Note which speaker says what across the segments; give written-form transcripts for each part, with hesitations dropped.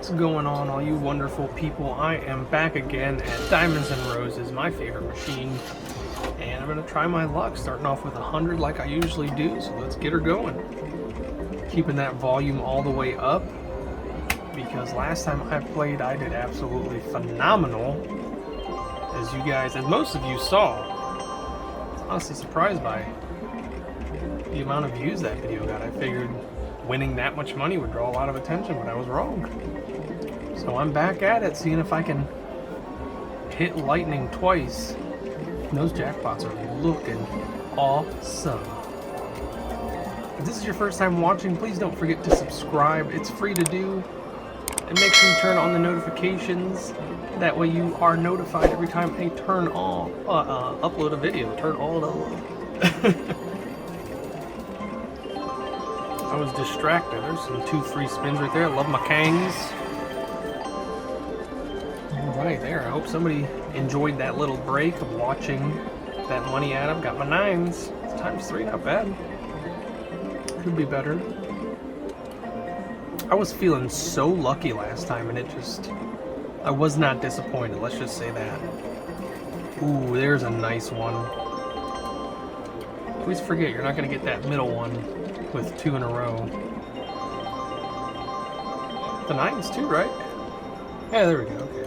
Speaker 1: What's going on, all you wonderful people? I am back again at Diamonds and Roses, my favorite machine, and I'm going to try my luck, starting off with 100 like I usually do, so let's get her going. Keeping that volume all the way up, because last time I played I did absolutely phenomenal, as most of you saw. I was honestly surprised by the amount of views that video got. I figured winning that much money would draw a lot of attention, but I was wrong. So I'm back at it, seeing if I can hit lightning twice. And those jackpots are looking awesome. If this is your first time watching, please don't forget to subscribe. It's free to do. And make sure you turn on the notifications. That way you are notified every time I upload a video. Turn all it on. I was distracted. There's some 2 free spins right there. I love my kangs. Alright, there. I hope somebody enjoyed that little break of watching that money add up. Got my 9s. It's ×3, not bad. Could be better. I was feeling so lucky last time, and I was not disappointed, let's just say that. Ooh, there's a nice one. Please forget, you're not going to get that middle one with 2 in a row. The 9s too, right? Yeah, there we go, okay.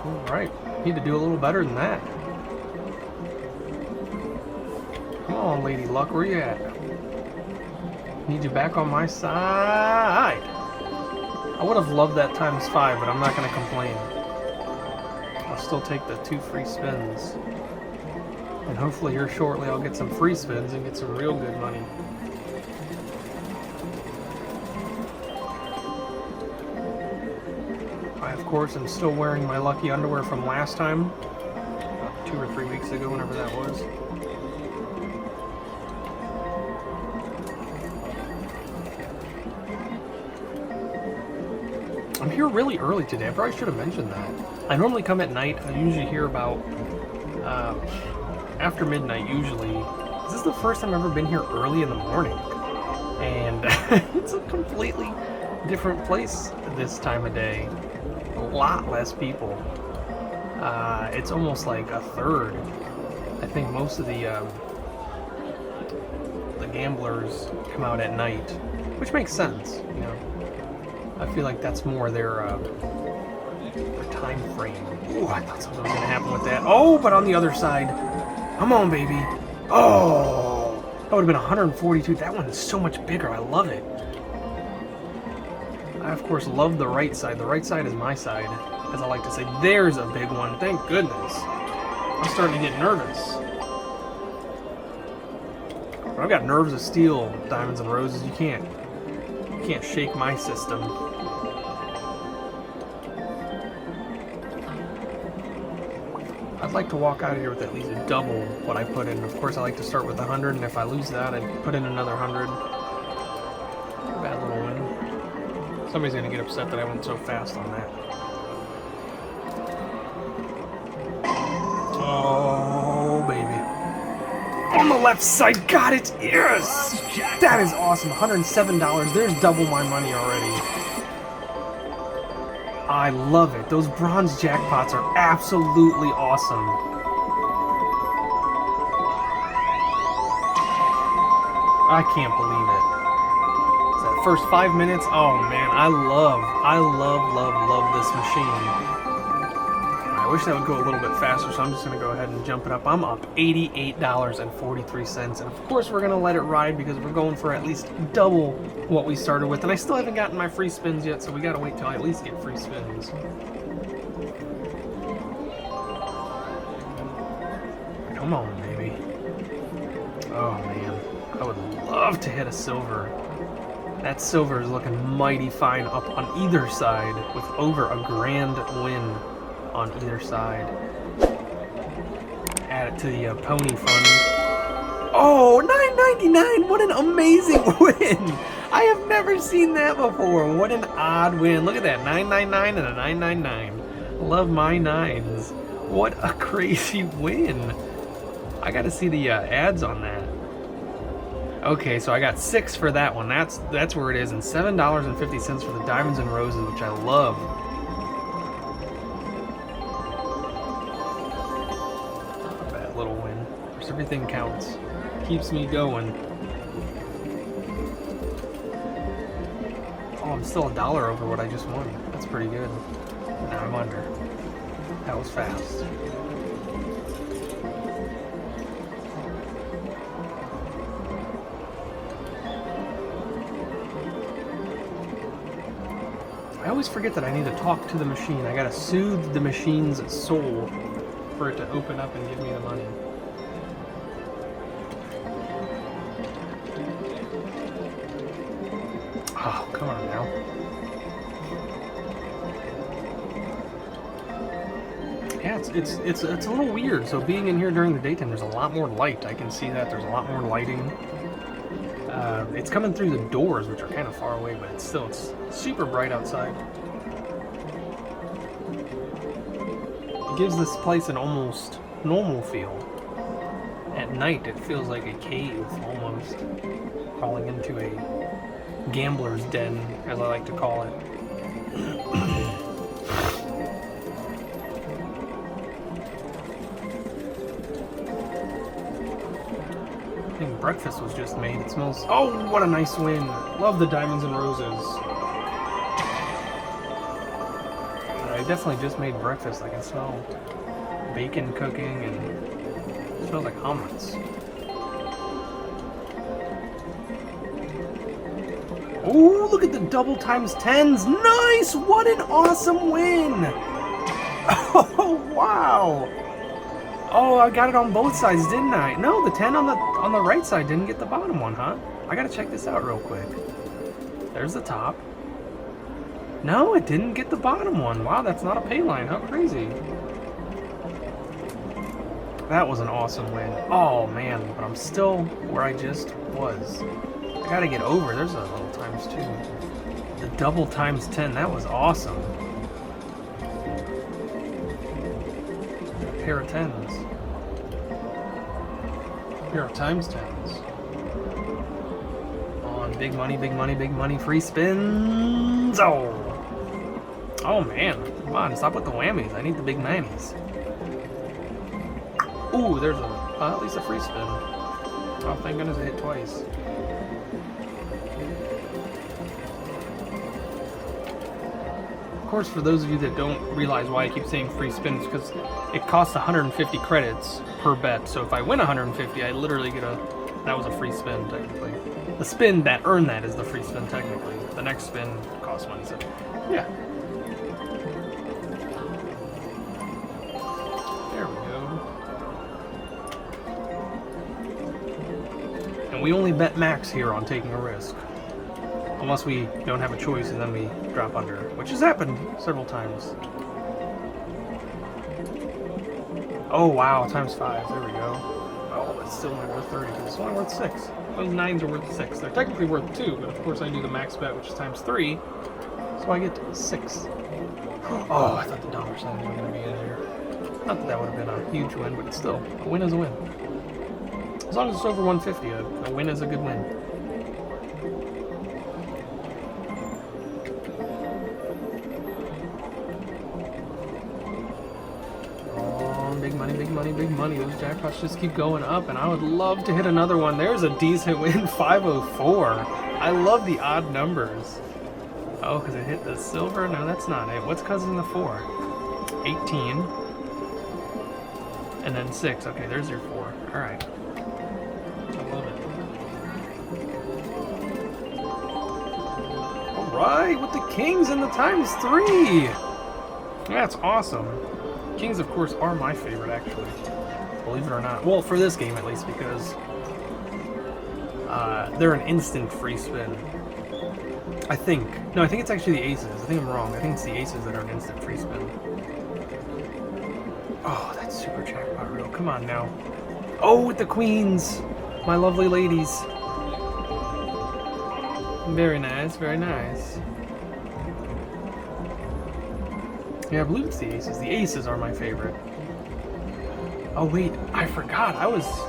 Speaker 1: Alright, need to do a little better than that. Come on, Lady Luck, where you at? Need you back on my side. I would have loved that ×5, but I'm not going to complain. I'll still take the 2 free spins. And hopefully here shortly I'll get some free spins and get some real good money. I, of course, am still wearing my lucky underwear from last time. About 2 or 3 weeks ago, whenever that was. I'm here really early today. I probably should have mentioned that. I normally come at night. I usually hear about after midnight usually. This is the first time I've ever been here early in the morning. And it's a completely different place this time of day. A lot less people. It's almost like a third. I think most of the gamblers come out at night, which makes sense, you know. I feel like that's more their time frame. Ooh, I thought something was going to happen with that. Oh, but on the other side. Come on, baby. Oh, that would have been 142. That one is so much bigger. I love it. I, of course, love the right side. The right side is my side, as I like to say. There's a big one. Thank goodness. I'm starting to get nervous. But I've got nerves of steel, Diamonds and Roses. You can't shake my system. I'd like to walk out of here with at least double what I put in. Of course, I like to start with 100, and if I lose that, I'd put in another 100. Bad little win. Somebody's gonna get upset that I went so fast on that. Oh, baby. On the left side, got it! Yes! That is awesome. $107. There's double my money already. I love it. Those bronze jackpots are absolutely awesome. I can't believe it. Is that first 5 minutes? Oh man, I love this machine. I wish that would go a little bit faster, so I'm just going to go ahead and jump it up. I'm up $88.43, and of course we're going to let it ride because we're going for at least double what we started with, and I still haven't gotten my free spins yet, so we got to wait till I at least get free spins. Come on, baby. Oh, man. I would love to hit a silver. That silver is looking mighty fine up on either side with over a grand win on either side. Add it to the pony fund. Oh, $9.99! What an amazing win! I have never seen that before. What an odd win. Look at that, $9.99 and a $9.99. Love my 9s. What a crazy win. I gotta see the ads on that. Okay, so I got 6 for that one. That's where it is, and $7.50 for the Diamonds and Roses, which I love. Not a bad little win. Of course, everything counts. Keeps me going. Oh, I'm still $1 over what I just won. That's pretty good. Now I'm under. That was fast. I always forget that I need to talk to the machine. I gotta soothe the machine's soul for it to open up and give me the money. Oh, come on now. Yeah, it's a little weird. So being in here during the daytime, there's a lot more light. I can see that there's a lot more lighting. It's coming through the doors, which are kind of far away, but it's super bright outside. It gives this place an almost normal feel. At night, it feels like a cave, almost. Crawling into a gambler's den, as I like to call it. I think breakfast was just made. It smells... Oh, what a nice win. Love the Diamonds and Roses. I definitely just made breakfast. I can smell bacon cooking and it smells like omelets. Oh, look at the double times 10s. Nice! What an awesome win! Oh, wow! Oh, I got it on both sides, didn't I? No, the 10 on the right side didn't get the bottom one, huh? I gotta check this out real quick. There's the top. No, it didn't get the bottom one. Wow, that's not a pay line. How crazy. That was an awesome win. Oh, man, but I'm still where I just was. I gotta get over. There's a little times 2. The double times 10, that was awesome. Pair of 10s. Pair of times 10s. On big money, big money, big money, free spins. Oh! Oh man, come on, stop with the whammies. I need the big 90s. Ooh, there's at least a free spin. Oh, thank goodness it hit twice. Of course, for those of you that don't realize why I keep saying free spins, because it costs 150 credits per bet. So if I win 150, I literally get that was a free spin, technically. The spin that earned that is the free spin, technically. The next spin costs money, so yeah. There we go. And we only bet max here on taking a risk. Unless we don't have a choice and then we drop under, which has happened several times. Oh wow, times 5, there we go. Oh, that's still only worth 30, because it's only worth 6. Those 9s are worth 6. They're technically worth 2, but of course I do the max bet, which is times 3, so I get 6. Oh, I thought the dollar signs were going to be in here. Not that that would have been a huge win, but it's still, a win is a win. As long as it's over 150, a win is a good win. Big money, big money, big money. Those jackpots just keep going up, and I would love to hit another one. There's a decent win, 504. I love the odd numbers. Oh, because it hit the silver? No, that's not it. What's causing the 4? 18. And then 6. Okay, there's your 4. All right. I love it. All right, with the kings and the times 3. That's awesome. Kings, of course, are my favorite, actually. Believe it or not. Well, for this game, at least, because they're an instant free spin. I think. No, I think it's actually the aces. I think I'm wrong. I think it's the aces that are an instant free spin. Oh, that's super jackpot reel. Come on now. Oh, with the queens. My lovely ladies. Very nice, very nice. Yeah, I believe it's the aces. The aces are my favorite. Oh wait, I forgot.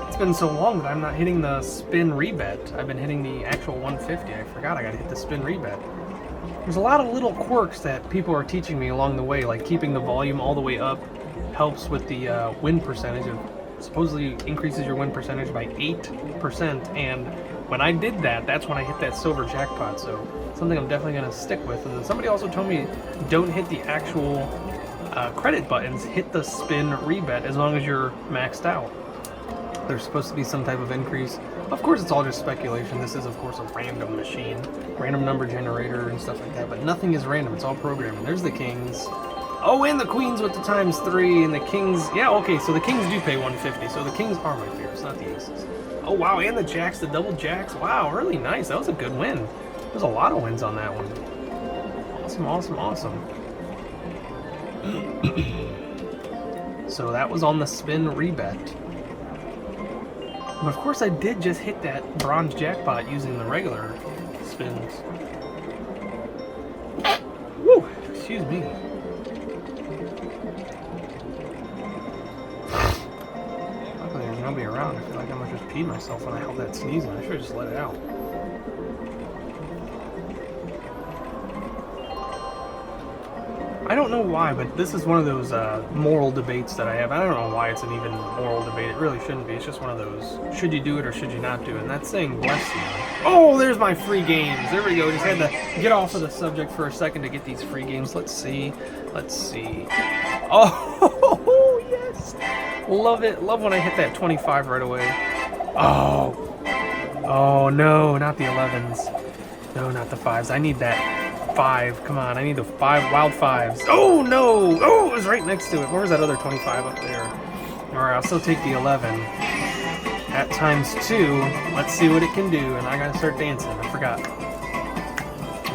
Speaker 1: It's been so long that I'm not hitting the spin rebet. I've been hitting the actual 150. I forgot I gotta hit the spin rebet. There's a lot of little quirks that people are teaching me along the way, like keeping the volume all the way up helps with the win percentage. It supposedly increases your win percentage by 8%, and when I did that, that's when I hit that silver jackpot, so something I'm definitely going to stick with. And then somebody also told me don't hit the actual credit buttons, hit the spin rebet as long as you're maxed out. There's supposed to be some type of increase. Of course, it's all just speculation. This is, of course, a random machine, random number generator and stuff like that, but nothing is random. It's all programming. There's the kings. Oh, and the queens with the ×3, and the kings. Yeah, okay, so the kings do pay 150, so the kings are my favorites, not the aces. Oh, wow, and the jacks, the double jacks. Wow, really nice. That was a good win. There's a lot of wins on that one. Awesome, awesome, awesome. So that was on the spin rebet. But of course, I did just hit that bronze jackpot using the regular spins. Woo! Excuse me. Luckily, there's nobody around. I feel like I might just pee myself when I held that sneeze in. I should have just let it out. I don't know why, but this is one of those moral debates that I have. I don't know why it's an even moral debate. It really shouldn't be. It's just one of those, should you do it or should you not do it? And that's saying bless you. Oh, there's my free games. There we go. Just had to get off of the subject for a second to get these free games. Let's see. Let's see. Oh, yes. Love it. Love when I hit that 25 right away. Oh. Oh, no, not the 11s. No, not the 5s. I need that 5. Come on, I need the 5 wild 5s. Oh, no. Oh, it was right next to it. Where's that other 25 up there? All right, I'll still take the 11. At ×2. Let's see what it can do. And I got to start dancing. I forgot.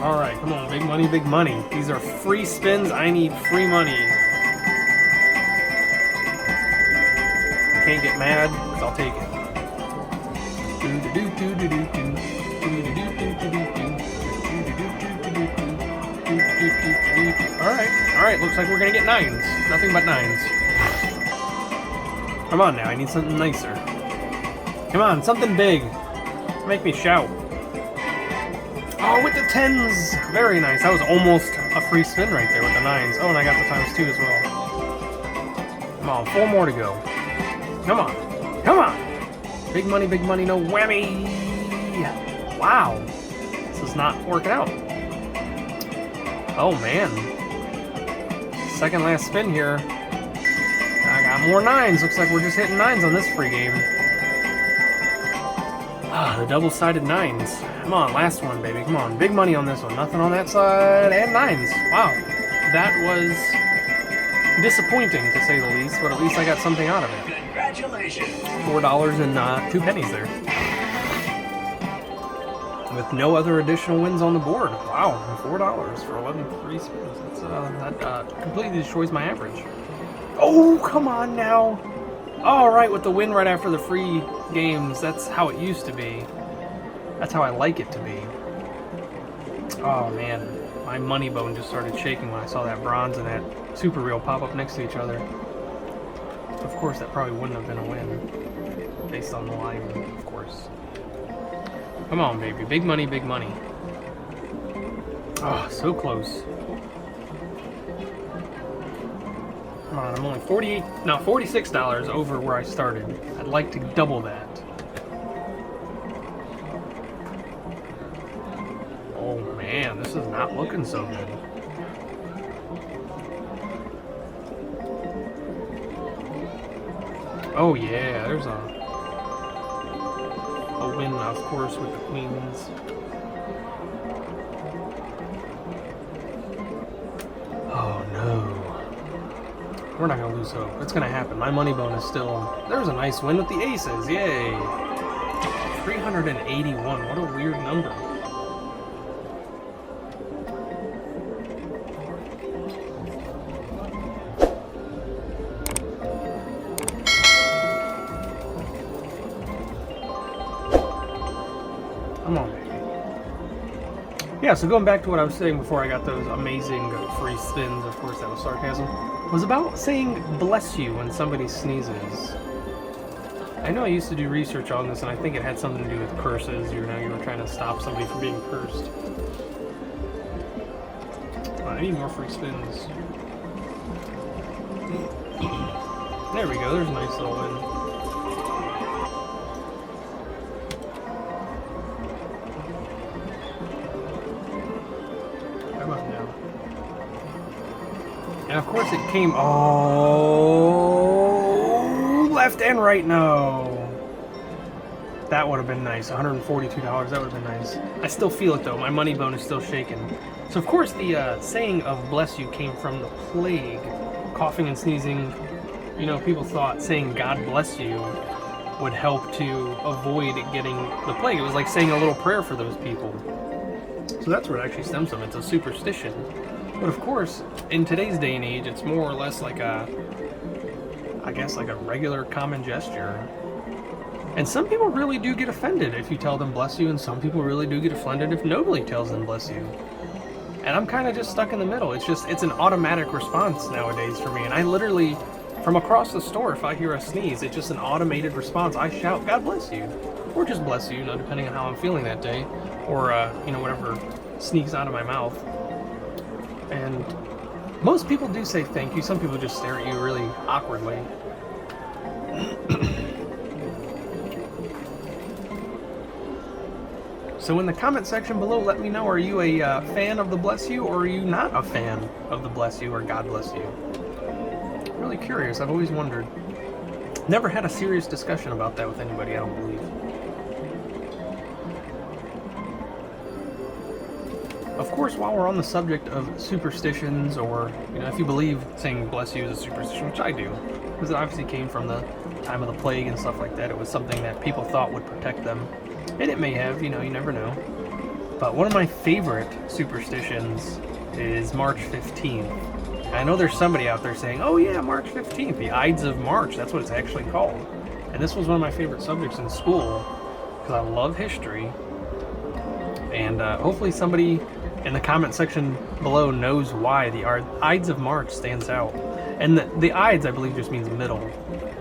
Speaker 1: All right, come on. Big money, big money. These are free spins. I need free money. I can't get mad because I'll take it. Alright, looks like we're gonna get 9s. Nothing but 9s. Come on now, I need something nicer. Come on, something big. Make me shout. Oh, with the 10s! Very nice. That was almost a free spin right there with the 9s. Oh, and I got the ×2 as well. Come on, 4 more to go. Come on. Come on! Big money, no whammy! Wow. This is not working out. Oh, man. Second last spin here. I got more 9s. Looks like we're just hitting 9s on this free game. Ah, the double-sided 9s. Come on, last one, baby. Come on. Big money on this one. Nothing on that side. And 9s. Wow. That was disappointing, to say the least, but at least I got something out of it.
Speaker 2: Congratulations.
Speaker 1: $4 and 2 pennies there. With no other additional wins on the board. Wow, $4 for 11 free spins. That completely destroys my average. Oh, come on now. All right, with the win right after the free games, that's how it used to be. That's how I like it to be. Oh, man. My money bone just started shaking when I saw that bronze and that super reel pop up next to each other. Of course, that probably wouldn't have been a win. Based on the line, of course. Come on, baby. Big money, big money. Oh, so close. Come on, I'm only $46 over where I started. I'd like to double that. Oh man, this is not looking so good. Oh yeah, there's a win, of course, with the queens. Oh no. We're not gonna lose hope. It's gonna happen. My money bone is still... There's a nice win with the aces. Yay. 381. What a weird number. Come on, baby. Yeah, so going back to what I was saying before I got those amazing free spins, of course that was sarcasm. was about saying bless you when somebody sneezes. I know I used to do research on this, and I think it had something to do with curses. You know, you were trying to stop somebody from being cursed. I need more free spins. There we go, there's a nice little win. How about now? And of course it came, oh, left and right, no. That would have been nice, $142, that would have been nice. I still feel it though, my money bone is still shaking. So of course the saying of bless you came from the plague, coughing and sneezing. You know, people thought saying God bless you would help to avoid getting the plague. It was like saying a little prayer for those people. So that's where it actually stems from. It's a superstition. But of course, in today's day and age, it's more or less like a, I guess, like a regular common gesture. And some people really do get offended if you tell them bless you, and some people really do get offended if nobody tells them bless you. And I'm kind of just stuck in the middle. It's an automatic response nowadays for me. And I literally, from across the store, if I hear a sneeze, it's just an automated response. I shout, God bless you. Or just bless you, you know, depending on how I'm feeling that day. Or, you know, whatever sneaks out of my mouth. And most people do say thank you. Some people just stare at you really awkwardly. So in the comment section below, let me know, are you a fan of the bless you, or are you not a fan of the bless you or God bless you? I'm really curious. I've always wondered. Never had a serious discussion about that with anybody, I don't believe. Of course, while we're on the subject of superstitions, or, you know, if you believe saying bless you is a superstition, which I do, because it obviously came from the time of the plague and stuff like that. It was something that people thought would protect them. And it may have, you know, you never know. But one of my favorite superstitions is March 15th. And I know there's somebody out there saying, oh yeah, March 15th, the Ides of March, that's what it's actually called. And this was one of my favorite subjects in school, because I love history. And hopefully somebody in the comment section below knows why the Ides of March stands out. And the Ides, I believe, just means middle.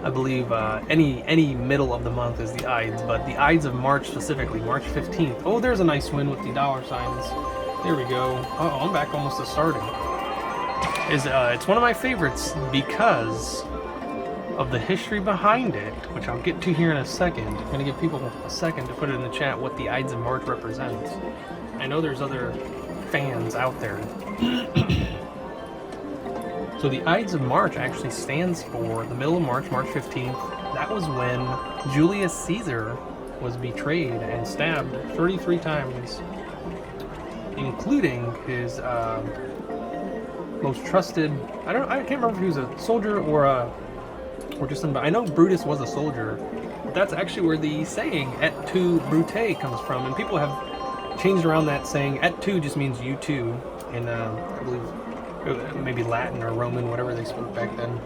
Speaker 1: I believe any middle of the month is the Ides, but the Ides of March specifically, March 15th. Oh, there's a nice win with the dollar signs. There we go. Oh, I'm back almost to starting. It's one of my favorites because of the history behind it, which I'll get to here in a second. I'm going to give people a second to put it in the chat what the Ides of March represents. I know there's other fans out there. So the Ides of March actually stands for the middle of March, March 15th. That was when Julius Caesar was betrayed and stabbed 33 times, including his most trusted, I can't remember if he was a soldier or just somebody. I know Brutus was a soldier, but that's actually where the saying "et tu, Brute" comes from, and people have changed around that saying. Et tu just means you too, in I believe maybe Latin or Roman, whatever they spoke back then.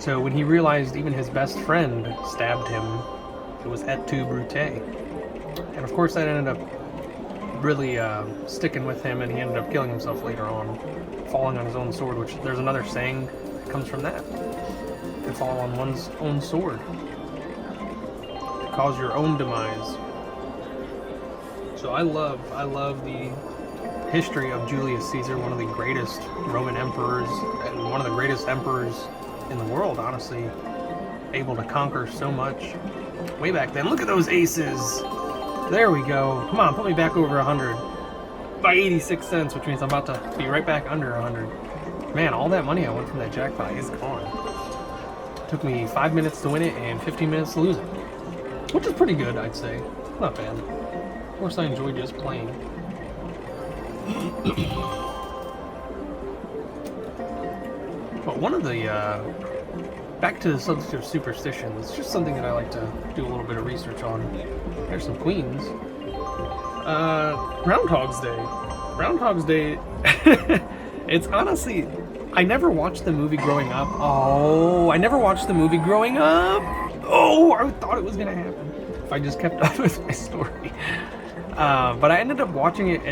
Speaker 1: So when he realized even his best friend stabbed him, it was "et tu, Brute." And of course that ended up really sticking with him, and he ended up killing himself later on, falling on his own sword, which there's another saying that comes from that. To fall on one's own sword. To cause your own demise. So I love the history of Julius Caesar, one of the greatest Roman emperors, and one of the greatest emperors in the world, honestly. Able to conquer so much way back then. Look at those aces! There we go. Come on, put me back over 100 by 86 cents, which means I'm about to be right back under 100. Man, all that money I won from that jackpot is gone. It took me 5 minutes to win it and 15 minutes to lose it, which is pretty good, I'd say. Not bad. Of course, I enjoy just playing. But one of the back to the subject of superstitions, it's just something that I like to do a little bit of research on. There's some queens. Groundhog's Day. Groundhog's Day, it's honestly, I never watched the movie growing up. Oh, I never watched the movie growing up. Oh, I thought it was going to happen if I just kept up with my story. But I ended up watching it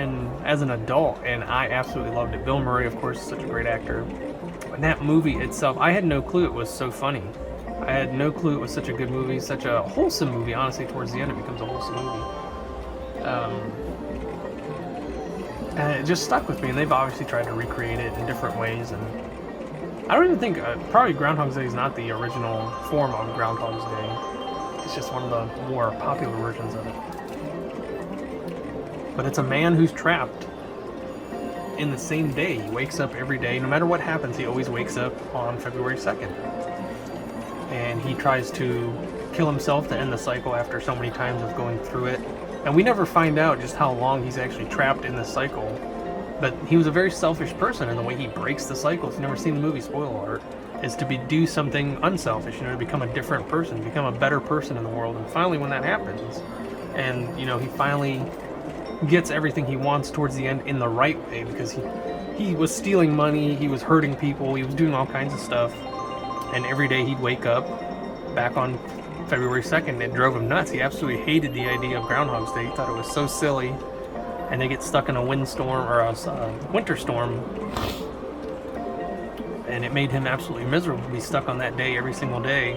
Speaker 1: as an adult, and I absolutely loved it. Bill Murray, of course, is such a great actor. And that movie itself, I had no clue it was so funny. I had no clue it was such a good movie, such a wholesome movie. Honestly, towards the end, it becomes a wholesome movie. And it just stuck with me, and they've obviously tried to recreate it in different ways. And I don't even think, probably Groundhog's Day is not the original form of Groundhog's Day. It's just one of the more popular versions of it. But it's a man who's trapped in the same day. He wakes up every day. No matter what happens, he always wakes up on February 2nd. And he tries to kill himself to end the cycle after so many times of going through it. And we never find out just how long he's actually trapped in this cycle. But he was a very selfish person, and the way he breaks the cycle, if you've never seen the movie, spoiler alert, is to do something unselfish, to become a different person, become a better person in the world. And finally, when that happens, and he finally gets everything he wants towards the end in the right way, because he was stealing money, he was hurting people, he was doing all kinds of stuff, and every day he'd wake up back on February 2nd. It drove him nuts. He absolutely hated the idea of Groundhog's Day. He thought it was so silly, and they get stuck in a windstorm or a winter storm, and it made him absolutely miserable to be stuck on that day every single day.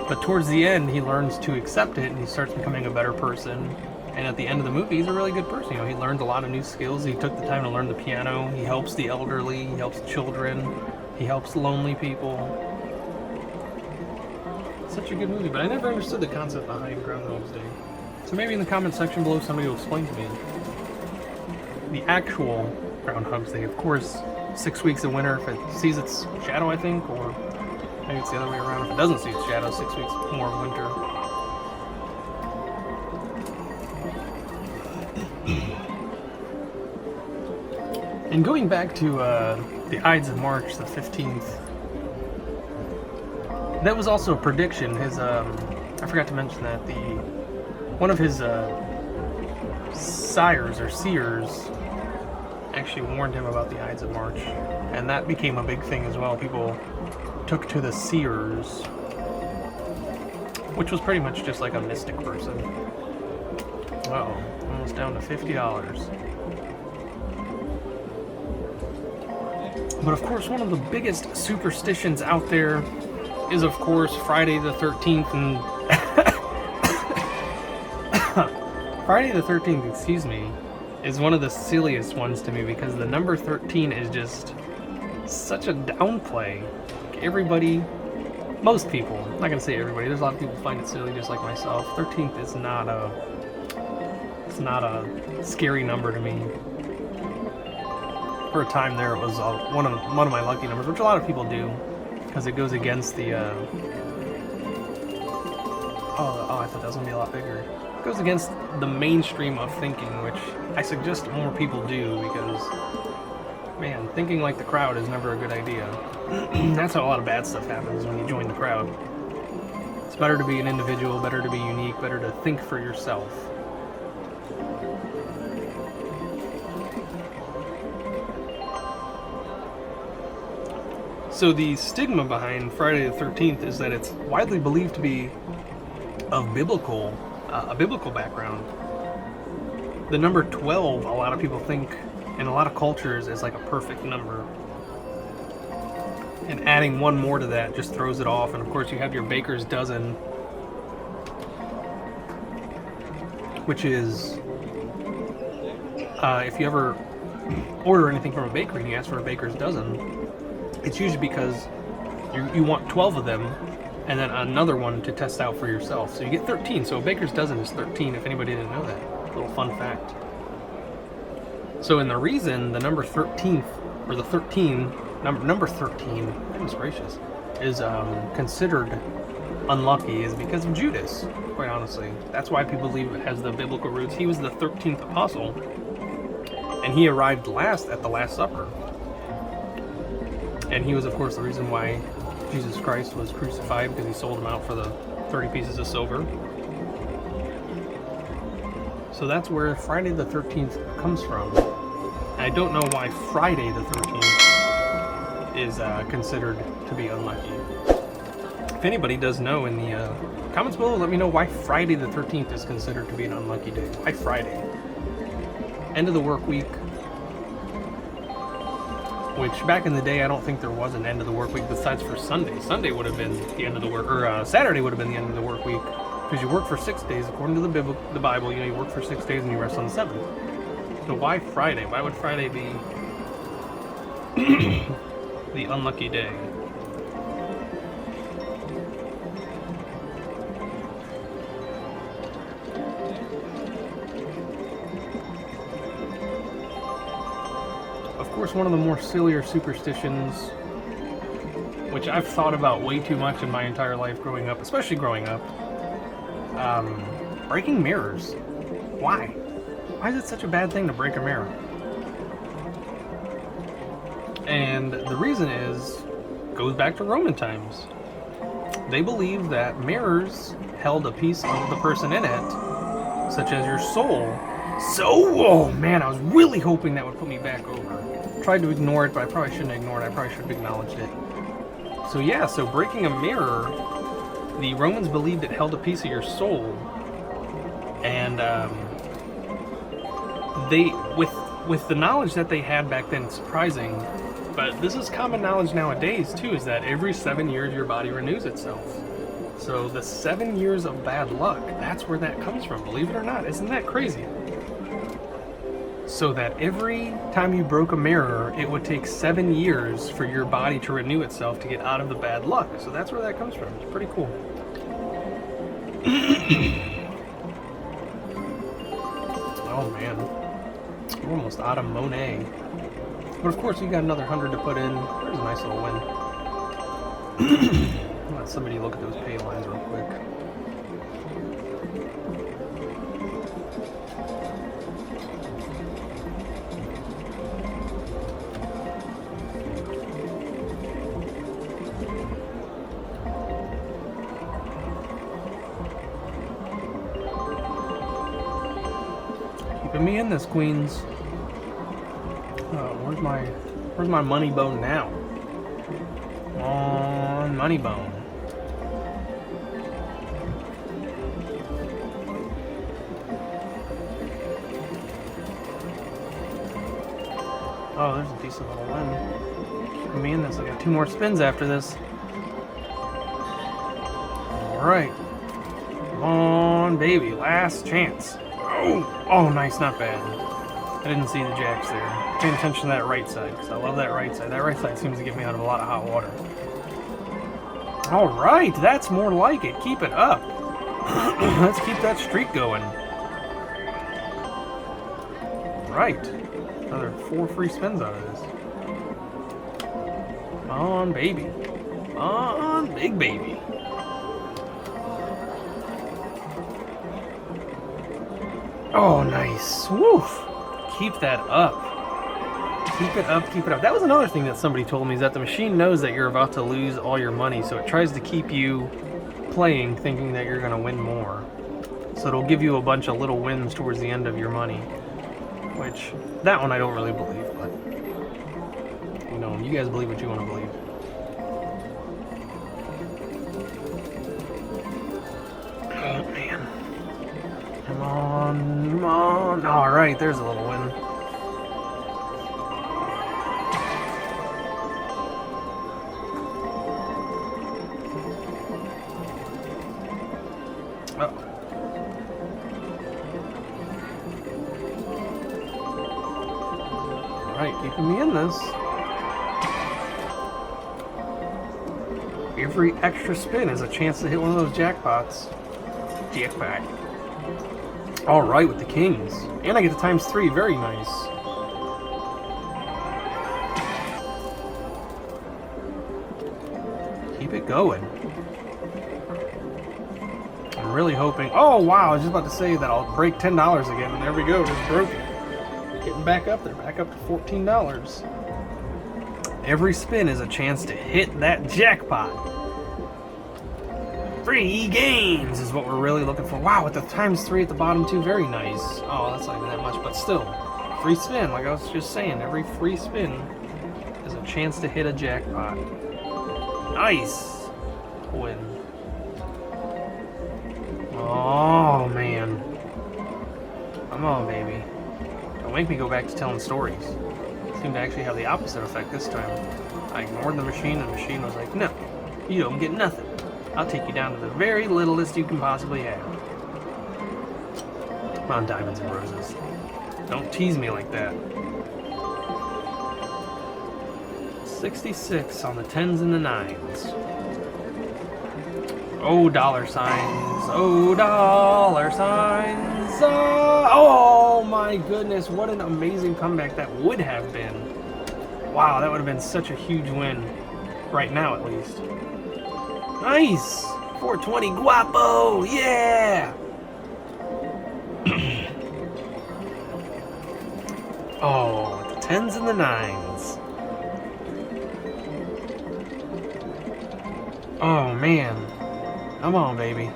Speaker 1: But towards the end, he learns to accept it, and he starts becoming a better person. And at the end of the movie, he's a really good person. He learned a lot of new skills. He took the time to learn the piano. He helps the elderly. He helps children. He helps lonely people. Such a good movie, but I never understood the concept behind Groundhog's Day. So maybe in the comment section below, somebody will explain to me. The actual Groundhog's Day, of course, 6 weeks of winter if it sees its shadow, I think, or maybe it's the other way around. If it doesn't see its shadow, 6 weeks more of winter. And going back to the Ides of March, the 15th, that was also a prediction. His, I forgot to mention that, one of his sires or seers actually warned him about the Ides of March, and that became a big thing as well. People took to the seers, which was pretty much just like a mystic person. Uh-oh, almost down to $50. But of course, one of the biggest superstitions out there is, of course, Friday the 13th, and Friday the 13th, excuse me, is one of the silliest ones to me, because the number 13 is just such a downplay. Like everybody, most people, I'm not gonna say everybody, there's a lot of people who find it silly, just like myself. 13th is not a scary number to me. For a time there, it was one of my lucky numbers, which a lot of people do, because it goes against the oh, I thought that was gonna be a lot bigger. It goes against the mainstream of thinking, which I suggest more people do, because man, thinking like the crowd is never a good idea. That's how a lot of bad stuff happens, when you join the crowd. It's better to be an individual, better to be unique, better to think for yourself. So the stigma behind Friday the 13th is that it's widely believed to be of a biblical background. The number 12, a lot of people think, in a lot of cultures, is like a perfect number. And adding one more to that just throws it off. And of course, you have your baker's dozen, which is, if you ever order anything from a bakery and you ask for a baker's dozen, it's usually because you want 12 of them and then another one to test out for yourself. So you get 13. So a baker's dozen is 13, if anybody didn't know that. Little fun fact. So in the reason the number 13th, or the 13, number 13, goodness gracious, is considered unlucky is because of Judas, quite honestly. That's why people believe it has the biblical roots. He was the 13th apostle, and he arrived last at the Last Supper. And he was, of course, the reason why Jesus Christ was crucified, because he sold him out for the 30 pieces of silver. So that's where Friday the 13th comes from. I don't know why Friday the 13th is considered to be unlucky. If anybody does know in the comments below, let me know why Friday the 13th is considered to be an unlucky day. Why Friday? End of the work week. Which, back in the day, I don't think there was an end of the work week besides for Sunday. Sunday would have been the end of the work, or Saturday would have been the end of the work week. Because you work for 6 days, according to the Bible, you know, you work for 6 days and you rest on the 7th. So why Friday? Why would Friday be the unlucky day? Of course, one of the more sillier superstitions, which I've thought about way too much in my entire life growing up, especially growing up, breaking mirrors. Why? Why is it such a bad thing to break a mirror? And the reason goes back to Roman times. They believed that mirrors held a piece of the person in it, such as your soul. Oh man, I was really hoping that would put me back over. Tried to ignore it, but I probably shouldn't ignore it. I probably should have acknowledged it. So yeah, so breaking a mirror, the Romans believed it held a piece of your soul, and they, with the knowledge that they had back then, it's surprising, but this is common knowledge nowadays too, is that every 7 years your body renews itself. So the 7 years of bad luck, that's where that comes from, believe it or not. Isn't that crazy? So that every time you broke a mirror, it would take 7 years for your body to renew itself to get out of the bad luck. So that's where that comes from. It's pretty cool. Oh man, we're almost out of Monet. But of course, we got another 100 to put in. There's a nice little win. Let somebody look at those pay lines real quick. Keeping me in this, Queens. Where's my money bone now? On money bone. Oh, there's a decent little win. Keeping me in this. I got 2 more spins after this. Alright. Come on, baby. Last chance. Oh, nice. Not bad. I didn't see the jacks there. Paying attention to that right side, because I love that right side. That right side seems to get me out of a lot of hot water. Alright, that's more like it. Keep it up. Let's keep that streak going. Right. Another 4 free spins out of this. Come on, baby. Come on, big baby. Oh, nice. Woof. Keep that up. Keep it up, keep it up. That was another thing that somebody told me, is that the machine knows that you're about to lose all your money, so it tries to keep you playing thinking that you're going to win more. So it'll give you a bunch of little wins towards the end of your money. Which, that one I don't really believe, but, you know, you guys believe what you want to believe. Oh, man. Come on, come on. Alright, there's a little win. Alright, keeping me in this. Every extra spin is a chance to hit one of those jackpots. Jackpot. Alright, with the kings. And I get the ×3, very nice. Keep it going. I'm really hoping... Oh, wow, I was just about to say that I'll break $10 again, and there we go, just broke it. Getting back up there, back up to $14. Every spin is a chance to hit that jackpot. Free games is what we're really looking for. Wow, with the ×3 at the bottom too, very nice. Oh, that's not even that much, but still. Free spin, like I was just saying, every free spin is a chance to hit a jackpot. Nice. Win. Oh, man. Come on, baby. Don't make me go back to telling stories. It seemed to actually have the opposite effect this time. I ignored the machine, and the machine was like, no, you don't get nothing. I'll take you down to the very littlest you can possibly have. Come on, Diamonds and Roses. Don't tease me like that. 66 on the 10s and the 9s. Oh, dollar signs. Oh, dollar signs. Oh, my goodness. What an amazing comeback that would have been. Wow, that would have been such a huge win. Right now, at least. Nice. 420 guapo. Yeah. Oh, the 10s and the 9s. Oh, man. Come on, baby.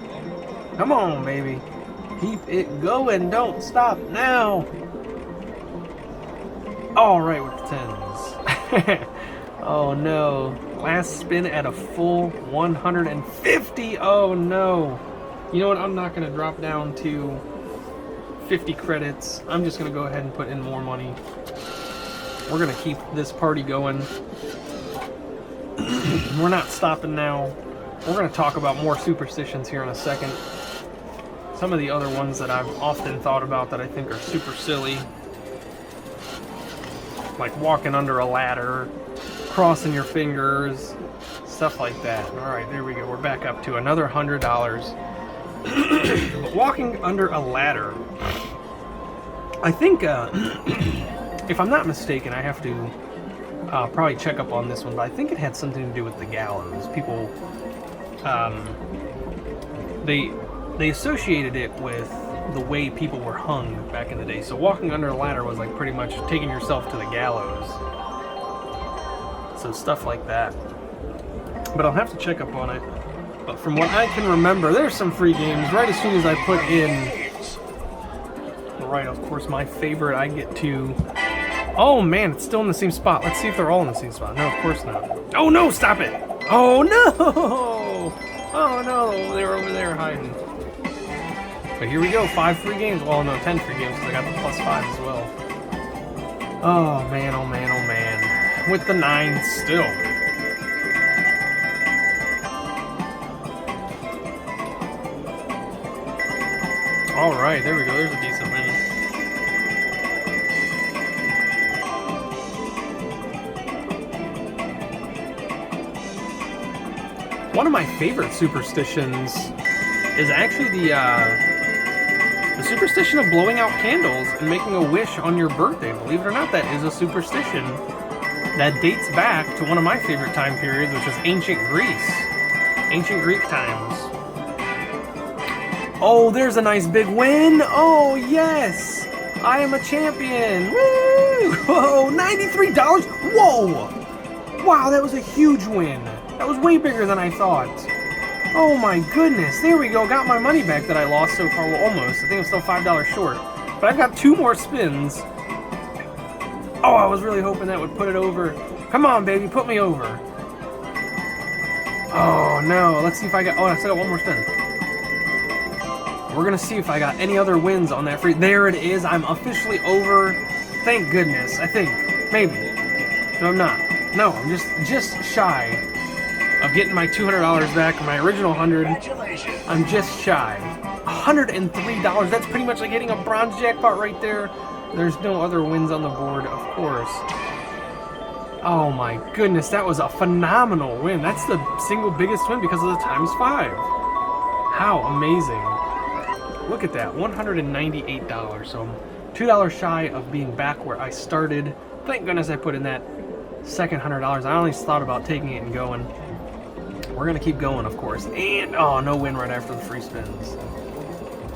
Speaker 1: Come on, baby. Keep it going. Don't stop now. All right with the 10s. Oh, no. Last spin at a full 150. Oh, no. You know what? I'm not going to drop down to 50 credits. I'm just going to go ahead and put in more money. We're going to keep this party going. We're not stopping now. We're going to talk about more superstitions here in a second. Some of the other ones that I've often thought about that I think are super silly. Like walking under a ladder, crossing your fingers, stuff like that. Alright, there we go. We're back up to another $100. But walking under a ladder, I think, if I'm not mistaken, I have to probably check up on this one, but I think it had something to do with the gallows. People, they associated it with the way people were hung back in the day. So walking under a ladder was like pretty much taking yourself to the gallows. So stuff like that. But I'll have to check up on it. But from what I can remember, there's some free games right as soon as I put in... Right, of course, my favorite I get to... Oh man, it's still in the same spot. Let's see if they're all in the same spot. No, of course not. Oh no, stop it! Oh no! Oh no, they were over there hiding. But here we go, 5 free games. Well, no, 10 free games because I got the +5 as well. Oh man, oh man, oh man. With the 9s still. Alright, there we go. There's a decent win. One of my favorite superstitions is actually the superstition of blowing out candles and making a wish on your birthday. Believe it or not, that is a superstition that dates back to one of my favorite time periods, which is ancient Greece. Ancient Greek times. Oh, there's a nice big win. Oh, yes. I am a champion. Woo! Whoa, $93. Whoa. Wow, that was a huge win. That was way bigger than I thought. Oh my goodness. There we go. Got my money back that I lost so far. Well, almost. I think I'm still $5 short. But I've got 2 more spins. Oh, I was really hoping that would put it over. Come on, baby. Put me over. Oh, no. Let's see if I got... Oh, I still got 1 more spin. We're going to see if I got any other wins on that free... There it is. I'm officially over. Thank goodness. I think. Maybe. No, I'm not. No, I'm just shy of getting my $200 back, my original 100. I'm just shy. $103. That's pretty much like hitting a bronze jackpot right there. There's no other wins on the board, of course. Oh my goodness, that was a phenomenal win. That's the single biggest win because of the ×5. How amazing. Look at that, $198. So I'm $2 shy of being back where I started. Thank goodness I put in that second $100. I only thought about taking it and going. We're gonna keep going, of course. And oh, no win right after the free spins.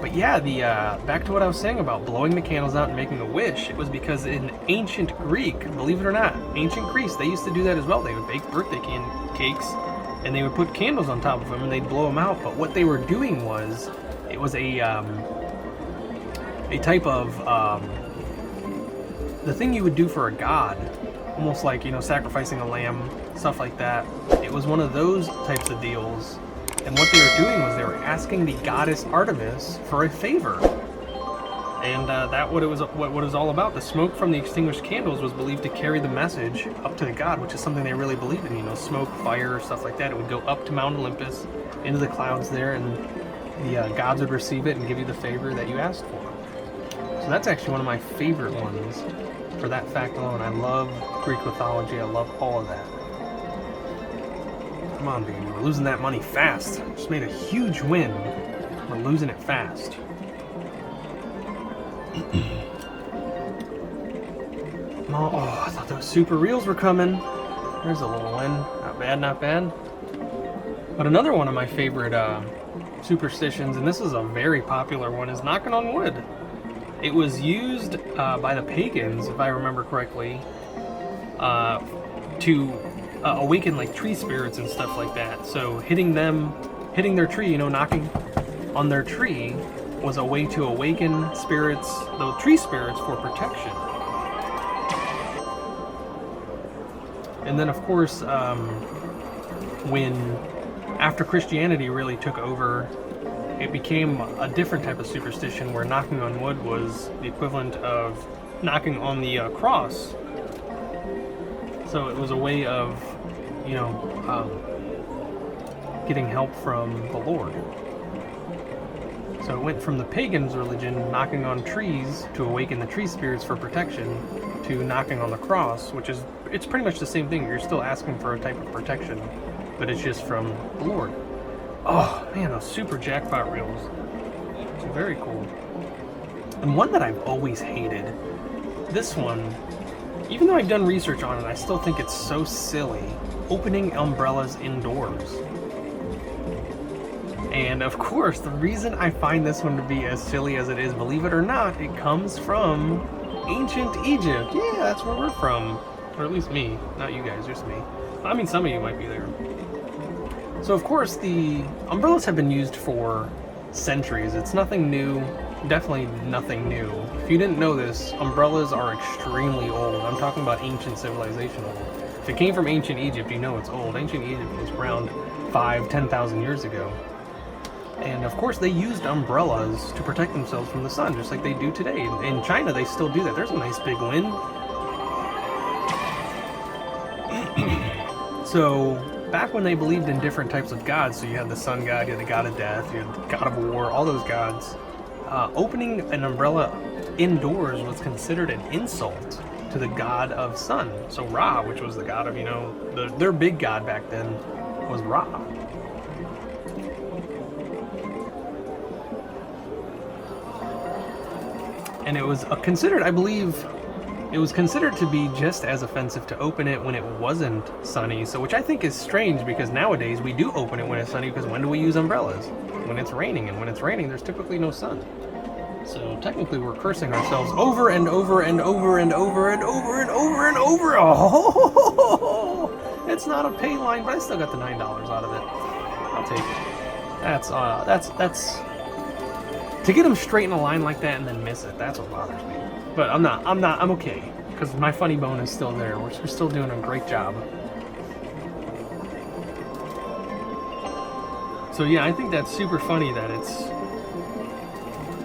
Speaker 1: But yeah, the back to what I was saying about blowing the candles out and making a wish. It was because in ancient Greek, believe it or not, ancient Greece, they used to do that as well. They would bake birthday cakes, and they would put candles on top of them, and they'd blow them out. But what they were doing was, it was a type of the thing you would do for a god. Almost like, you know, sacrificing a lamb, stuff like that. It was one of those types of deals And what they were doing was they were asking the goddess Artemis for a favor. And what it was all about. The smoke from the extinguished candles was believed to carry the message up to the god, which is something they really believed in. You know, smoke, fire, stuff like that. It would go up to Mount Olympus, into the clouds there, and the gods would receive it and give you the favor that you asked for. So that's actually one of my favorite ones for that fact alone. I love Greek mythology. I love all of that. Come on, baby. We're losing that money fast. Just made a huge win. We're losing it fast. Oh, I thought those super reels were coming. There's a little win. Not bad, not bad. But another one of my favorite superstitions, and this is a very popular one, is knocking on wood. It was used by the pagans, if I remember correctly, to awaken like tree spirits and stuff like that. So hitting their tree, you know, knocking on their tree was a way to awaken spirits, the tree spirits, for protection. And then, of course, after Christianity really took over, it became a different type of superstition where knocking on wood was the equivalent of knocking on the cross. So it was a way of, you know, getting help from the Lord. So it went from the pagans' religion, knocking on trees to awaken the tree spirits for protection, to knocking on the cross, it's pretty much the same thing. You're still asking for a type of protection, but it's just from the Lord. Oh man, those super jackpot reels. It's very cool. And one that I've always hated, this one, even though I've done research on it, I still think it's so silly. Opening umbrellas indoors. And of course, the reason I find this one to be as silly as it is, believe it or not, it comes from ancient Egypt. Yeah, that's where we're from. Or at least me. Not you guys, just me. I mean, some of you might be there. So of course, the umbrellas have been used for centuries. It's nothing new. Definitely nothing new. If you didn't know this, umbrellas are extremely old. I'm talking about ancient civilization old. If it came from ancient Egypt, you know it's old. Ancient Egypt was around 5,000-10,000 years ago. And of course, they used umbrellas to protect themselves from the sun, just like they do today. In China, they still do that. There's a nice big wind. So, back when they believed in different types of gods, so you had the sun god, you had the god of death, you had the god of war, all those gods, opening an umbrella indoors was considered an insult to the god of sun. So Ra, which was the god of, you know, their big god back then was Ra. And it was considered, I believe, it was considered to be just as offensive to open it when it wasn't sunny. So, which I think is strange, because nowadays we do open it when it's sunny, because when do we use umbrellas? When it's raining, and when it's raining, there's typically no sun. So technically we're cursing ourselves over and over and over and over and over and over and over. Oh, it's not a pay line, but I still got the $9 out of it. I'll take it. That's to get them straight in a line like that and then miss it. That's what bothers me. But I'm okay, because my funny bone is still there. We're still doing a great job. So yeah, I think that's super funny that it's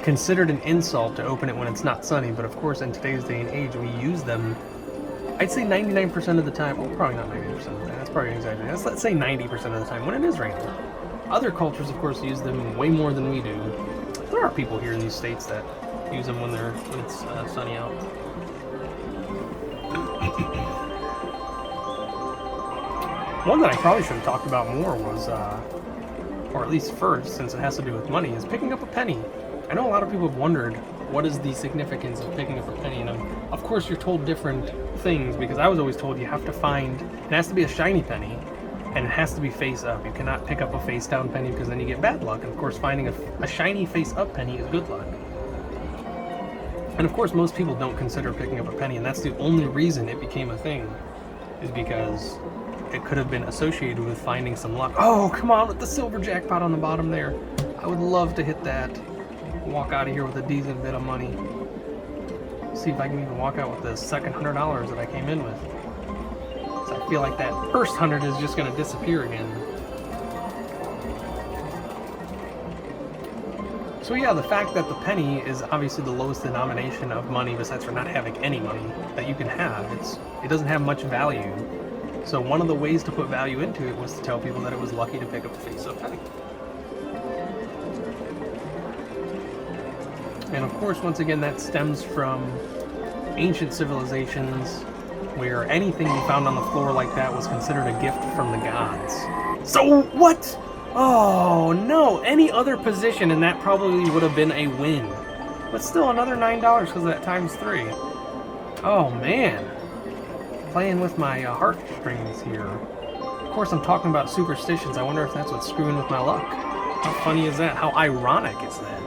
Speaker 1: considered an insult to open it when it's not sunny, but of course in today's day and age we use them, I'd say 99% of the time, well probably not 90% of the time, that's probably exaggerating, let's say 90% of the time when it is raining. Other cultures of course use them way more than we do. There are people here in these states that use them when it's sunny out. One that I probably should have talked about more was, or at least first, since it has to do with money, is picking up a penny. I know a lot of people have wondered, what is the significance of picking up a penny? And of course you're told different things, because I was always told you have to find, it has to be a shiny penny, and it has to be face up. You cannot pick up a face down penny, because then you get bad luck. And of course finding a shiny face up penny is good luck. And of course most people don't consider picking up a penny, and that's the only reason it became a thing, is because it could have been associated with finding some luck. Oh, come on, with the silver jackpot on the bottom there. I would love to hit that. Walk out of here with a decent bit of money. See if I can even walk out with the second $100 that I came in with. So I feel like that first 100 is just going to disappear again. So yeah, the fact that the penny is obviously the lowest denomination of money, besides for not having any money that you can have, it doesn't have much value. So one of the ways to put value into it was to tell people that it was lucky to pick up a face-up penny. And of course, once again, that stems from ancient civilizations where anything you found on the floor like that was considered a gift from the gods. So what? Oh no, any other position and that probably would have been a win. But still another $9 because of that times 3. Oh man. Playing with my heartstrings here. Of course I'm talking about superstitions. I wonder if that's what's screwing with my luck. How funny is that? How ironic is that?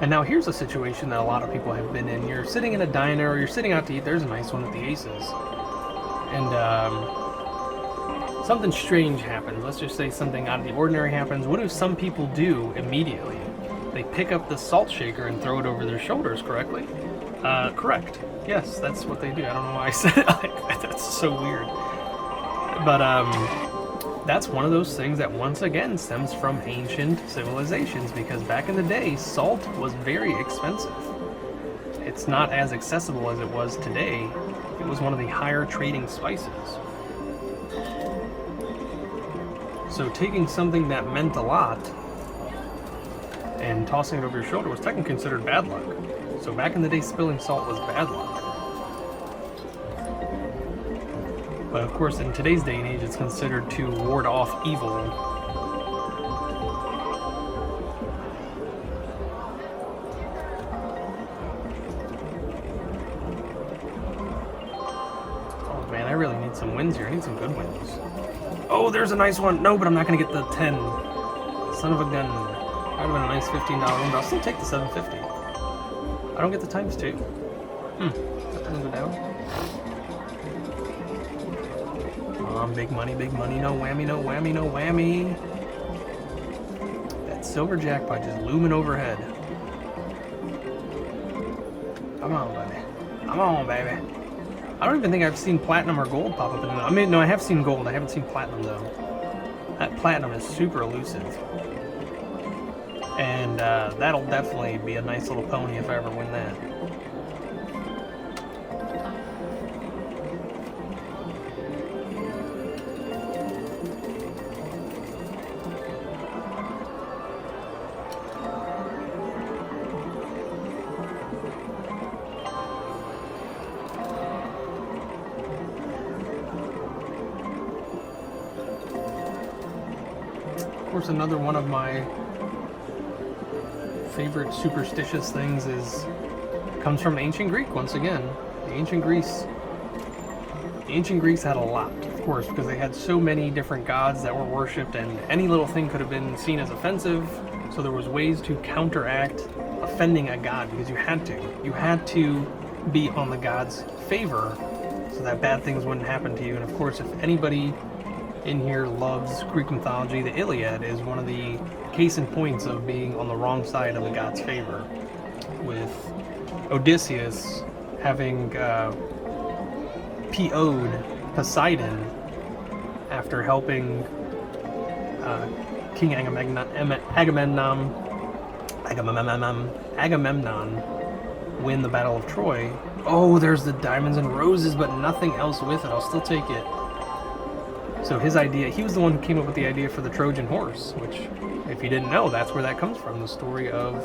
Speaker 1: And now here's a situation that a lot of people have been in. You're sitting in a diner or you're sitting out to eat. There's a nice one at the Aces. And something strange happens. Let's just say something out of the ordinary happens. What do some people do immediately? They pick up the salt shaker and throw it over their shoulders, correctly? Correct. Yes, that's what they do. I don't know why I said it like that. That's so weird. But that's one of those things that once again stems from ancient civilizations, because back in the day, salt was very expensive. It's not as accessible as it was today. It was one of the higher trading spices. So taking something that meant a lot and tossing it over your shoulder was technically considered bad luck. So back in the day, spilling salt was bad luck. But of course, in today's day and age, it's considered to ward off evil. Oh man, I really need some wins here. I need some good wins. Oh, there's a nice one. No, but I'm not going to get the 10. Son of a gun. That would have been a nice $15 win, but I'll still take the $750. I don't get the times 2. That doesn't go down. Big money, no whammy, no whammy, no whammy. That silver jackpot just looming overhead. Come on, baby. Come on, baby. I don't even think I've seen platinum or gold pop up in it. I mean, no, I have seen gold. I haven't seen platinum, though. That platinum is super elusive. And that'll definitely be a nice little pony if I ever win that. Of course, another one of my favorite superstitious things comes from ancient Greek once again. The ancient Greece had a lot, of course, because they had so many different gods that were worshipped, and any little thing could have been seen as offensive. So there was ways to counteract offending a god, because you had to be on the god's favor so that bad things wouldn't happen to you. And of course, if anybody in here loves Greek mythology, the Iliad is one of the case in points of being on the wrong side of the god's favor, with Odysseus having PO'd Poseidon after helping King Agamemnon win the Battle of Troy. Oh, there's the diamonds and roses, but nothing else with it. I'll still take it. So his idea, he was the one who came up with the idea for the Trojan horse, which, if you didn't know, that's where that comes from. The story of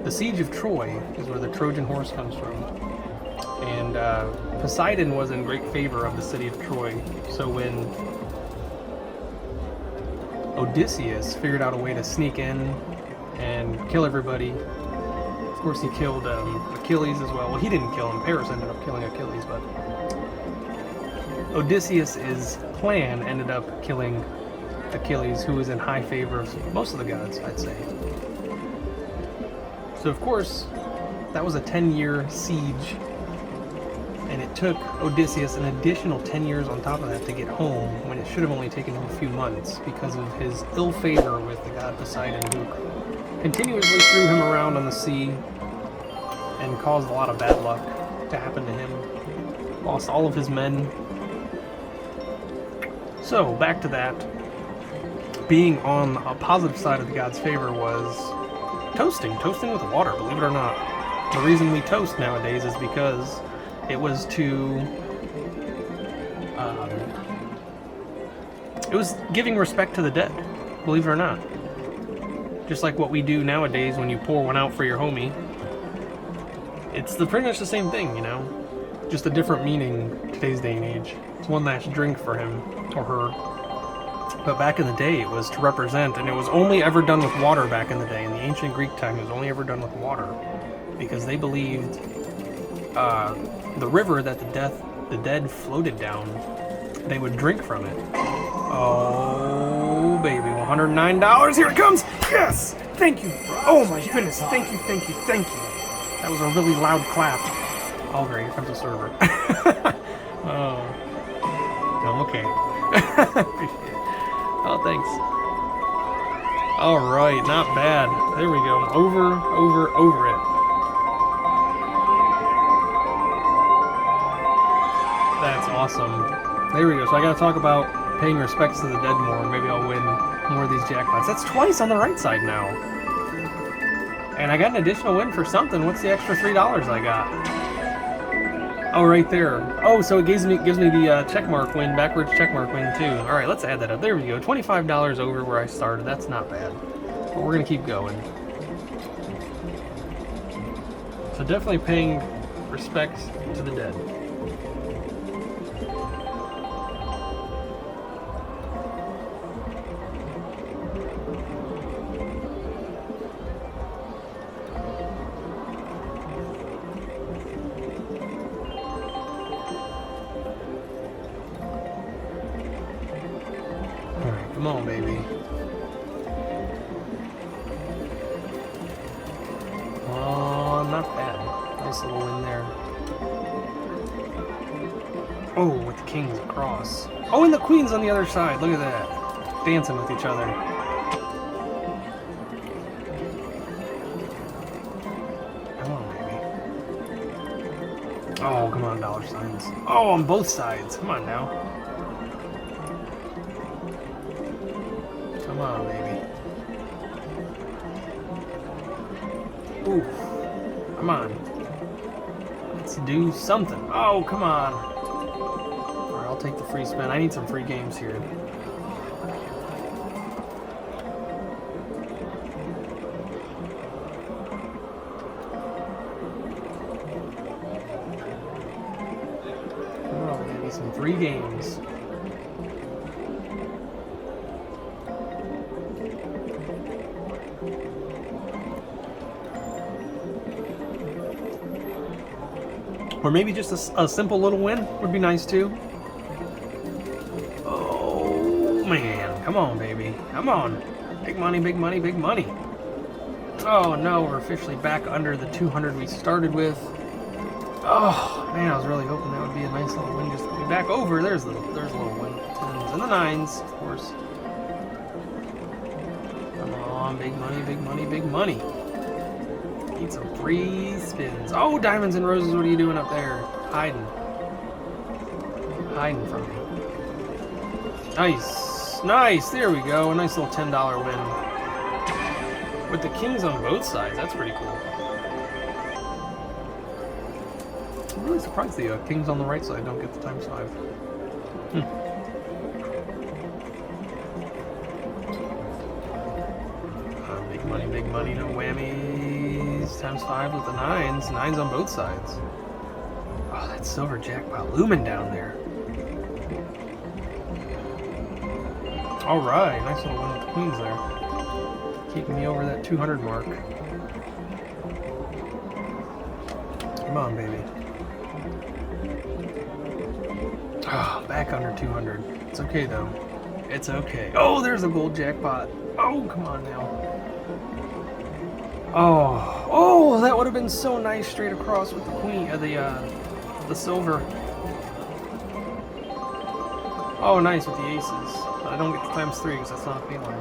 Speaker 1: the Siege of Troy is where the Trojan horse comes from. And Poseidon was in great favor of the city of Troy. So when Odysseus figured out a way to sneak in and kill everybody, of course he killed Achilles as well. Well, he didn't kill him. Paris ended up killing Achilles, but Odysseus' plan ended up killing Achilles, who was in high favor of most of the gods, I'd say. So of course, that was a 10-year siege, and it took Odysseus an additional 10 years on top of that to get home, when it should have only taken him a few months, because of his ill favor with the god Poseidon, who continuously threw him around on the sea and caused a lot of bad luck to happen to him. Lost all of his men. So, back to that. Being on a positive side of the god's favor was toasting with water, believe it or not. The reason we toast nowadays is because it was it was giving respect to the dead, believe it or not. Just like what we do nowadays when you pour one out for your homie. It's pretty much the same thing, you know? Just a different meaning today's day and age. It's one last drink for him or her. But back in the day, it was to represent, and it was only ever done with water back in the day. In the ancient Greek time, it was only ever done with water. Because they believed the river that the dead floated down, they would drink from it. Oh, baby, $109. Here it comes. Yes! Thank you. Oh, my goodness. Thank you. That was a really loud clap. Oh, great. Here comes the server. Oh. I'm okay. Appreciate it. Oh, thanks. All right. Not bad. There we go. Over it. That's awesome. There we go. So I got to talk about paying respects to the dead more. Maybe I'll win more of these jackpots. That's twice on the right side now. And I got an additional win for something. What's the extra $3 I got? Oh, right there. Oh, so it gives me the checkmark win, backwards checkmark win too. All right, let's add that up. There we go. $25 over where I started. That's not bad. But we're gonna keep going. So definitely paying respect to the dead. Come on, baby. Oh, not bad. Nice little win there. Oh, with the kings across. Oh, and the queens on the other side. Look at that. Dancing with each other. Come on, baby. Oh, come on, dollar signs. Oh, on both sides. Come on now. Come on, baby. Ooh. Come on. Let's do something. Oh, come on. Alright, I'll take the free spin. I need some free games here. Come on, baby. Some free games. Or maybe just a simple little win would be nice too. Oh, man. Come on, baby. Come on. Big money, big money, big money. Oh, no. We're officially back under the 200 we started with. Oh, man. I was really hoping that would be a nice little win just to be back over. There's a little win. 10s and the 9s, of course. Come on. Big money, big money, big money. Need some free spins. Oh, diamonds and roses, what are you doing up there? Hiding from me. Nice, there we go. A nice little $10 win. With the kings on both sides, that's pretty cool. I'm really surprised the kings on the right side don't get the ×5. Big money, no whammies. ×5 with the 9s. 9s on both sides. Oh, that silver jackpot looming down there. Alright, nice little win with the queens there. Keeping me over that 200 mark. Come on, baby. Ah, back under 200. It's okay, though. It's okay. Oh, there's a gold jackpot. Oh, come on now. Oh, that would have been so nice straight across with the queen, the silver. Oh, nice with the aces. But I don't get the ×3 because that's not appealing.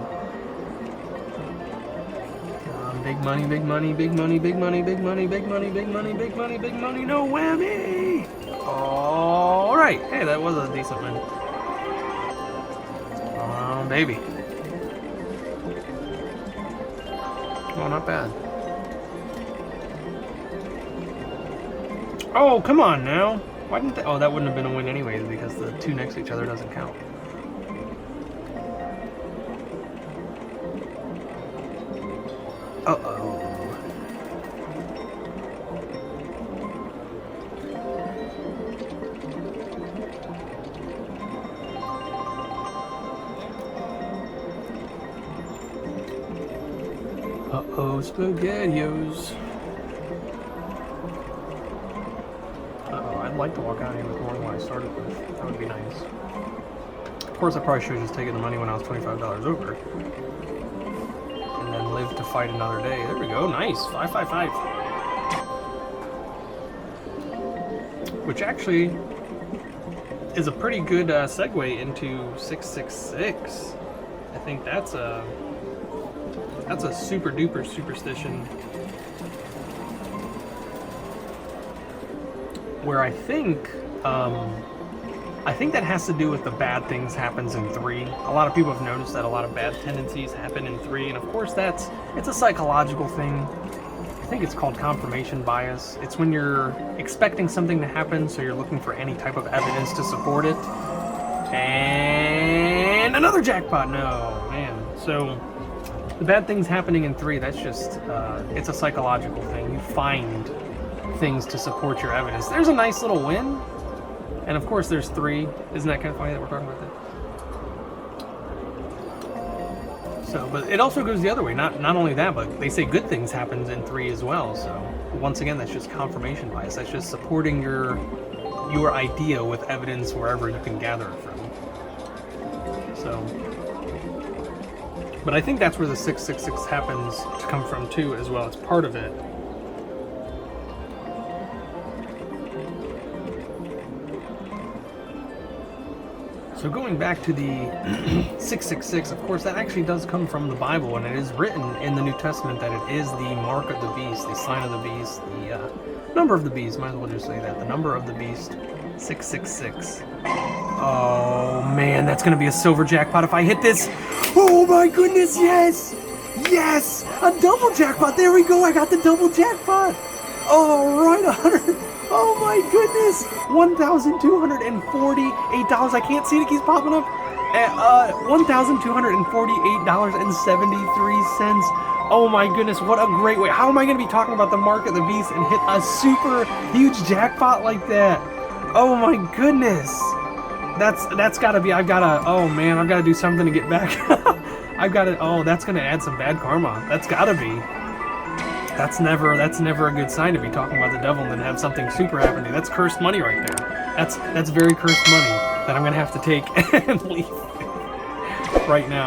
Speaker 1: Big money, big money, big money, big money, big money, big money, big money, big money, big money. No whammy! All right. Hey, that was a decent win. Baby. Oh, not bad. Oh, come on now. Why didn't they? Oh, that wouldn't have been a win anyways because the two next to each other doesn't count. Uh-oh. Uh-oh, SpaghettiOs. Uh-oh, I'd like to walk out here with more than what I started with. That would be nice. Of course, I probably should have just taken the money when I was $25 over. And then live to fight another day. There we go, nice. 555. Which actually is a pretty good segue into 666. I think that's a super duper superstition where I think that has to do with the bad things happens in 3. A lot of people have noticed that a lot of bad tendencies happen in 3, and of course it's a psychological thing. I think it's called confirmation bias. It's when you're expecting something to happen, so you're looking for any type of evidence to support it. And another jackpot, no, man. So the bad things happening in 3, that's just, it's a psychological thing. You find things to support your evidence. There's a nice little win. And of course there's 3. Isn't that kind of funny that we're talking about that? So, but it also goes the other way. Not only that, but they say good things happen in 3 as well. So once again, that's just confirmation bias. That's just supporting your idea with evidence wherever you can gather it from. So, but I think that's where the 666 happens to come from too, as well. It's part of it. So going back to the 666, of course, that actually does come from the Bible, and it is written in the New Testament that it is the mark of the beast, the sign of the beast, the number of the beast, might as well just say that, the number of the beast, 666. Oh man, that's gonna be a silver jackpot if I hit this. Oh my goodness, yes! Yes! A double jackpot, there we go, I got the double jackpot! All right, 100. Oh my goodness! $1,248. I can't see it, it keeps popping up. $1,248.73. Oh my goodness, what a great way. How am I going to be talking about the mark of the beast and hit a super huge jackpot like that? Oh my goodness. That's got to be, oh man, I've got to do something to get back. That's going to add some bad karma. That's got to be. That's never a good sign to be talking about the devil and then have something super happen to you. That's cursed money right there. That's very cursed money that I'm gonna have to take and leave right now.